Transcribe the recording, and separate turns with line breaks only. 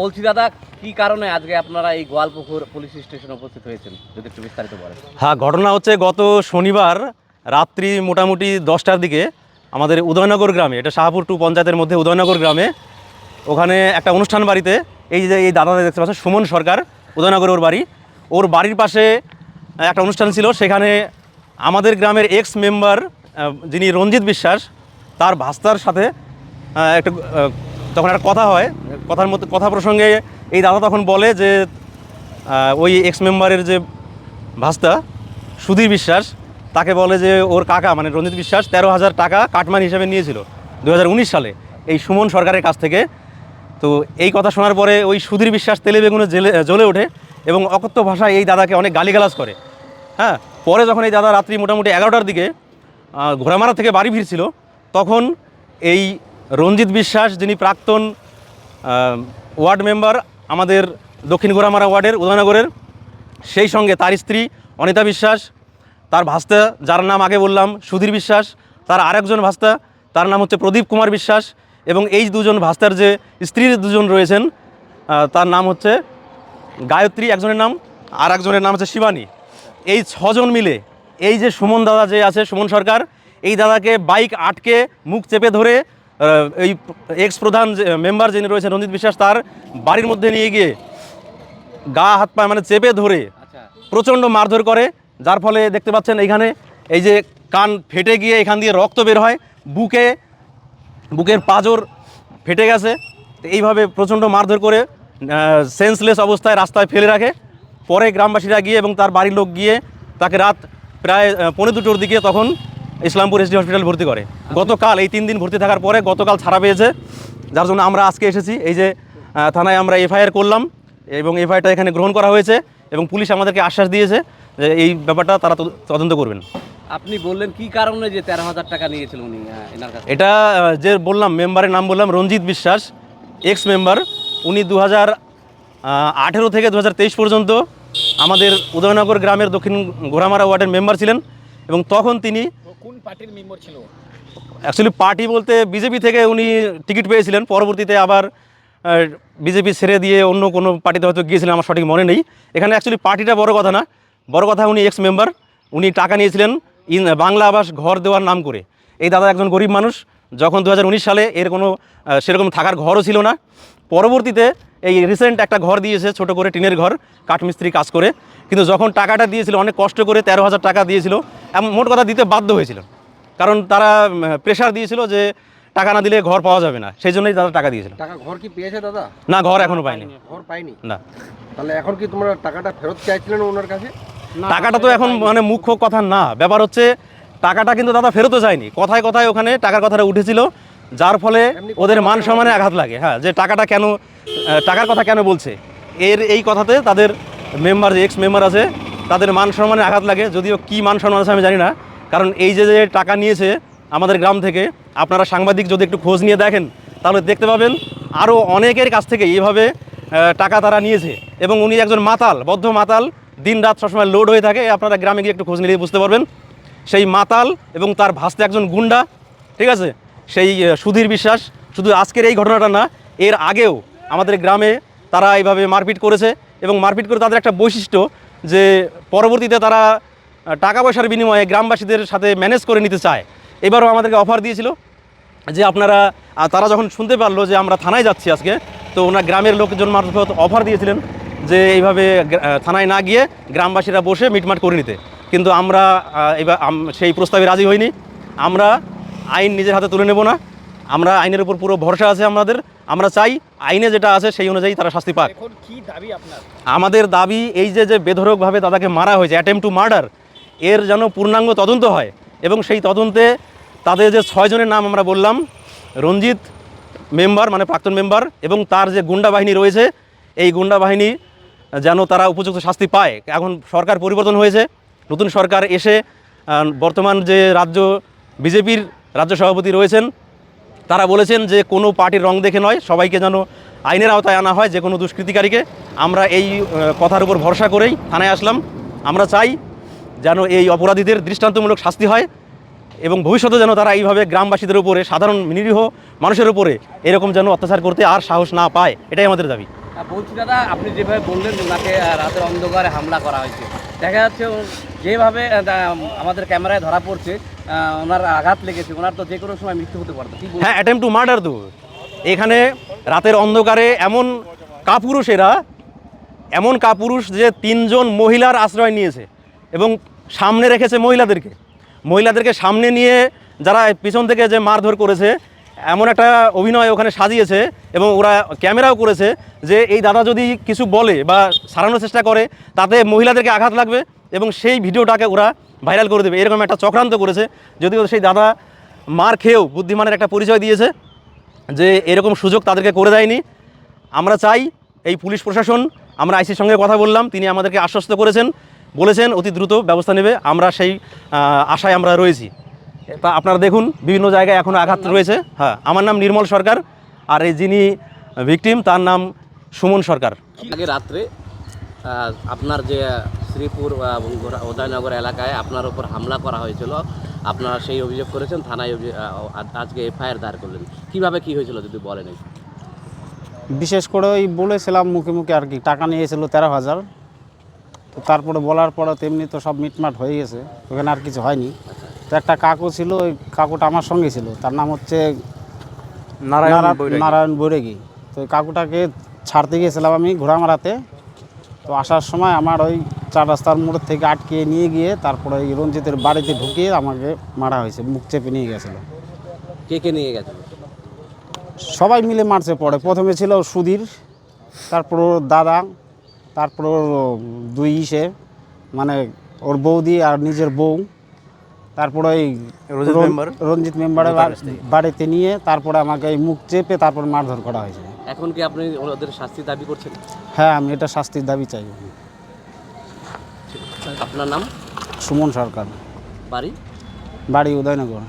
বলছি দাদা, কি কারণে আজকে আপনারা এই গোয়ালপুকুর পুলিশ স্টেশনে উপস্থিত হয়েছেন, যদি একটু বিস্তারিত বলেন।
হ্যাঁ, ঘটনা হচ্ছে গত শনিবার রাত্রি মোটামুটি 10টার দিকে আমাদের উদয়নগর গ্রামে, এটা শাহপুর 2 পঞ্চায়েতের মধ্যে উদয়নগর গ্রামে, ওখানে একটা অনুষ্ঠান বাড়িতে এই যে এই দাদা দেখতে পাচ্ছেন সুমন সরকার, উদয়নগর ওর বাড়ি, ওর বাড়ির পাশে একটা অনুষ্ঠান ছিল। সেখানে আমাদের গ্রামের এক্স মেম্বার যিনি রঞ্জিত বিশ্বাস, তার ভাস্তার সাথে একটা তখন একটা কথা হয়। কথা প্রসঙ্গে এই দাদা তখন বলে যে ওই এক্স মেম্বারের যে ভাস্তা সুধীর বিশ্বাস, তাকে বলে যে ওর কাকা মানে রঞ্জিত বিশ্বাস 13,000 টাকা কাটমান হিসেবে নিয়েছিল 2019 সালে এই সুমন সরকারের কাছ থেকে। তো এই কথা শোনার পরে ওই সুধীর বিশ্বাস তেলে বেগুনে জ্বলে ওঠে এবং অকথ্য ভাষায় এই দাদাকে অনেক গালিগালাজ করে। হ্যাঁ, পরে যখন এই দাদা রাত্রি মোটামুটি 11টার দিকে ঘোড়ামারা থেকে বাড়ি ফিরছিল, তখন এই রঞ্জিত বিশ্বাস, যিনি প্রাক্তন ওয়ার্ড মেম্বার আমাদের দক্ষিণ ঘোড়ামারা ওয়ার্ডের উদয়নগরের, সেই সঙ্গে তার স্ত্রী অনিতা বিশ্বাস, তার ভাস্তা যার নাম আগে বললাম সুধীর বিশ্বাস, তার আরেকজন ভাস্তা তার নাম হচ্ছে প্রদীপ কুমার বিশ্বাস, এবং এই দুজন ভাস্তার যে স্ত্রীর দুজন রয়েছেন তার নাম হচ্ছে গায়ত্রী একজনের নাম, আর একজনের নাম হচ্ছে শিবানী। এই 6 জন মিলে এই যে সুমন দাদা যে আছে, সুমন সরকার, এই দাদাকে বাইক আটকে মুখ চেপে ধরে এই এক্স প্রধান মেম্বার যিনি রয়েছেন রঞ্জিত বিশ্বাস, তার বাড়ির মধ্যে নিয়ে গিয়ে গা হাত পা মানে চেপে ধরে প্রচণ্ড মারধর করে, যার ফলে দেখতে পাচ্ছেন এইখানে এই যে কান ফেটে গিয়ে এখান দিয়ে রক্ত বের হয়, বুকের পাঁজর ফেটে গেছে। তো এইভাবে প্রচণ্ড মারধর করে সেন্সলেস অবস্থায় রাস্তায় ফেলে রাখে। পরে গ্রামবাসীরা গিয়ে এবং তার বাড়ির লোক গিয়ে তাকে রাত প্রায় 1:45-র দিকে তখন ইসলামপুর এসডি হসপিটাল ভর্তি করে। গতকাল এই 3 দিন ভর্তি থাকার পরে গতকাল ছাড়া পেয়েছে, যার জন্য আমরা আজকে এসেছি। এই যে থানায় আমরা এফআইআর করলাম এবং এফআইআরটা এখানে গ্রহণ করা হয়েছে এবং পুলিশ আমাদেরকে আশ্বাস দিয়েছে যে এই ব্যাপারটা তারা তদন্ত করবেন।
আপনি বললেন কি কারণে যে 13,000 টাকা নিয়েছিল উনি এনার কাছে?
এটা যে বললাম, মেম্বারের নাম বললাম রঞ্জিত বিশ্বাস, এক্স মেম্বার। উনি 2018 থেকে 2023 পর্যন্ত আমাদের উদয়নগর গ্রামের দক্ষিণ ঘোড়ামারা ওয়ার্ডের মেম্বার ছিলেন এবং তখন তিনি
কোন পার্টির মেম্বার ছিল?
অ্যাকচুয়ালি পার্টি বলতে বিজেপি থেকে উনি টিকিট পেয়েছিলেন, পরবর্তীতে আবার বিজেপি ছেড়ে দিয়ে অন্য কোনো পার্টিতে হয়তো গিয়েছিলেন, আমার সঠিক মনে নেই। এখানে অ্যাকচুয়ালি পার্টিটা বড় কথা না, বড় কথা উনি এক্স মেম্বার, উনি টাকা নিয়েছিলেন বাংলা আবাস ঘর দেওয়ার নাম করে। এই দাদা একজন গরিব মানুষ, যখন 2019 সালে এর কোনো সেরকম থাকার ঘরও ছিল না। পরবর্তীতে এই রিসেন্ট একটা ঘর দিয়েছে, ছোট করে টিনের ঘর, কাঠমিস্ত্রি কাজ করে। কিন্তু যখন টাকাটা দিয়েছিল অনেক কষ্ট করে 13,000 টাকা দিয়েছিল, এমন মোট কথা দিতে বাধ্য হয়েছিল, কারণ তারা প্রেশার দিয়েছিল যে টাকা না দিলে ঘর পাওয়া যাবে না, সেই জন্যই দাদা টাকা দিয়েছিল।
টাকা ঘর কি পেয়েছে দাদা?
না, ঘর এখনো পায়নি।
ঘর পাইনি
না।
তাহলে এখন কি তোমরা টাকাটা ফেরত চাইছিলেন ওনার কাছে?
টাকাটা তো এখন মানে মুখ্য কথা না, ব্যাপার হচ্ছে টাকাটা কিন্তু দাদা ফেরতও যায়নি, কথায় কথায় ওখানে টাকার কথাটা উঠেছিল, যার ফলে ওদের মান সম্মানে আঘাত লাগে। হ্যাঁ, যে টাকাটা কেন, টাকার কথা কেন বলছে, এই কথাতে তাদের মেম্বার যে এক্স মেম্বার আছে তাদের মান সম্মানে আঘাত লাগে। যদিও কি মান সম্মান আছে আমি জানি না, কারণ এই যে টাকা নিয়েছে আমাদের গ্রাম থেকে, আপনারা সাংবাদিক যদি একটু খোঁজ নিয়ে দেখেন তাহলে দেখতে পাবেন আরও অনেকের কাছ থেকে এইভাবে টাকা তারা নিয়েছে। এবং উনি একজন মাতাল, বদ্ধ মাতাল, দিন রাত সবসময় লোড হয়ে থাকে। আপনারা গ্রামে গিয়ে একটু খোঁজ নিলে বুঝতে পারবেন। সেই মাতাল এবং তার ভাস্তে একজন গুন্ডা, ঠিক আছে, সেই সুধীর বিশ্বাস। শুধু আজকের এই ঘটনাটা না, এর আগেও আমাদের গ্রামে তারা এইভাবে মারপিট করেছে এবং মারপিট করে তাদের একটা বৈশিষ্ট্য যে পরবর্তীতে তারা টাকা পয়সার বিনিময়ে গ্রামবাসীদের সাথে ম্যানেজ করে নিতে চায়। এবারও আমাদেরকে অফার দিয়েছিল যে আপনারা, তারা যখন শুনতে পারলো যে আমরা থানায় যাচ্ছি আজকে, তো ওনার গ্রামের লোকজন মারফত অফার দিয়েছিলেন যে এইভাবে থানায় না গিয়ে গ্রামবাসীরা বসে মিটমাট করে নিতে। কিন্তু আমরা এবার সেই প্রস্তাবে রাজি হইনি। আমরা আইন নিজের হাতে তুলে নেব না, আমরা আইনের উপর পুরো ভরসা আছে আমাদের। আমরা চাই আইনে যেটা আছে সেই অনুযায়ী তারা শাস্তি পাক।
এখন কি দাবি আপনার?
আমাদের দাবি এই যে বেধড়কভাবে দাদাকে মারা হয়েছে, অ্যাটেম্প টু মার্ডার, এর যেন পূর্ণাঙ্গ তদন্ত হয় এবং সেই তদন্তে তাদের যে 6 জনের নাম আমরা বললাম, রঞ্জিত মেম্বার মানে প্রাক্তন মেম্বার এবং তার যে গুন্ডা বাহিনী রয়েছে, এই গুন্ডা বাহিনী যেন তারা উপযুক্ত শাস্তি পায়। এখন সরকার পরিবর্তন হয়েছে, নতুন সরকার এসে বর্তমান যে বিজেপির রাজ্য সভাপতি রয়েছেন, তারা বলেছেন যে কোনো পার্টির রং দেখে নয়, সবাইকে যেন আইনের আওতায় আনা হয়, যে কোনো দুষ্কৃতিকারীকে। আমরা এই কথার উপর ভরসা করেই থানায় আসলাম। আমরা চাই যেন এই অপরাধীদের দৃষ্টান্তমূলক শাস্তি হয় এবং ভবিষ্যতে যেন তারা এইভাবে গ্রামবাসীদের উপরে, সাধারণ নিরীহ মানুষের উপরে এরকম যেন অত্যাচার করতে আর সাহস না পায়, এটাই আমাদের দাবি।
বলছি দাদা, আপনি যেভাবে বললেন ওনাকে রাতের অন্ধকারে হামলা করা হয়েছে, দেখা যাচ্ছে যেভাবে আমাদের ক্যামেরায় ধরা পড়ছে ওনার আঘাত লেগেছে, ওনার তো যে কোনো সময় মৃত্যু হতে পারতো। কি বলছেন?
হ্যাঁ, অ্যাটেম্প টু মার্ডার তো। এখানে রাতের অন্ধকারে এমন কাপুরুষ যে 3 জন মহিলার আশ্রয় নিয়েছে এবং সামনে রেখেছে মহিলাদেরকে সামনে নিয়ে যারা পিছন থেকে যে মারধর করেছে, এমন একটা অভিনয় ওখানে সাজিয়েছে এবং ওরা ক্যামেরাও করেছে যে এই দাদা যদি কিছু বলে বা সারানোর চেষ্টা করে তাতে মহিলাদেরকে আঘাত লাগবে এবং সেই ভিডিওটাকে ওরা ভাইরাল করে দেবে, এরকম একটা চক্রান্ত করেছে। যদিও সেই দাদা মার খেয়েও বুদ্ধিমানের একটা পরিচয় দিয়েছে যে এরকম সুযোগ তাদেরকে করে দেয়নি। আমরা চাই এই পুলিশ প্রশাসন, আমরা আইসির সঙ্গে কথা বললাম, তিনি আমাদেরকে আশ্বস্ত বলেছেন অতি দ্রুত ব্যবস্থা নেবে। আমরা সেই আশায় আমরা রয়েছি। তা আপনারা দেখুন বিভিন্ন জায়গায় এখনও আঘাত রয়েছে। হ্যাঁ, আমার নাম নির্মল সরকার, আর এই যিনি ভিকটিম তার নাম সুমন সরকার।
আগে রাত্রে আপনার যে শ্রীপুর এবং উদয়নগর এলাকায় আপনার উপর হামলা করা হয়েছিল, আপনারা সেই অভিযোগ করেছেন, থানায় আজকে এফআইআর দায়ের করলেন। কিভাবে কি হয়েছিল যদি বলেন।
বিশেষ করে ওই বলেছিলাম মুখে মুখে আর কি, টাকা নিয়েছিল 13,000। তো তারপরে বলার পরে তেমনি তো সব মিটমাট হয়ে গেছে, ওখানে আর কিছু হয়নি। তো একটা কাকু ছিল, ওই কাকুটা আমার সঙ্গে ছিল, তার নাম হচ্ছে নারায়ণ বৈরাগী। তো ওই কাকুটাকে ছাড়তে গিয়েছিলাম আমি ঘোড়ামারাতে। তো আসার সময় আমার ওই 4 রাস্তার মোড় থেকে আটকিয়ে নিয়ে গিয়ে তারপরে ওই রঞ্জিতের বাড়িতে ঢুকিয়ে আমাকে মারা হয়েছে, মুখ চেপে নিয়ে গেছিলো।
কে নিয়ে গেছিল?
সবাই মিলে মারছে। পরে প্রথমে ছিল সুধীর, তারপর ওর দাদা, তারপর ওর 2 মানে ওর বৌদি আর নিজের বউ, তারপর ওই রঞ্জিত মেম্বারের বাড়িতে নিয়ে তারপরে আমাকে এই মুখ চেপে তারপর মারধর করা হয়েছে।
এখন কি আপনি ওদের শাস্তি দাবি করছেন?
হ্যাঁ, আমি এটা শাস্তির দাবি চাই।
আপনার নাম?
সুমন সরকার,
বাড়ি?
বাড়ি উদয়নগর।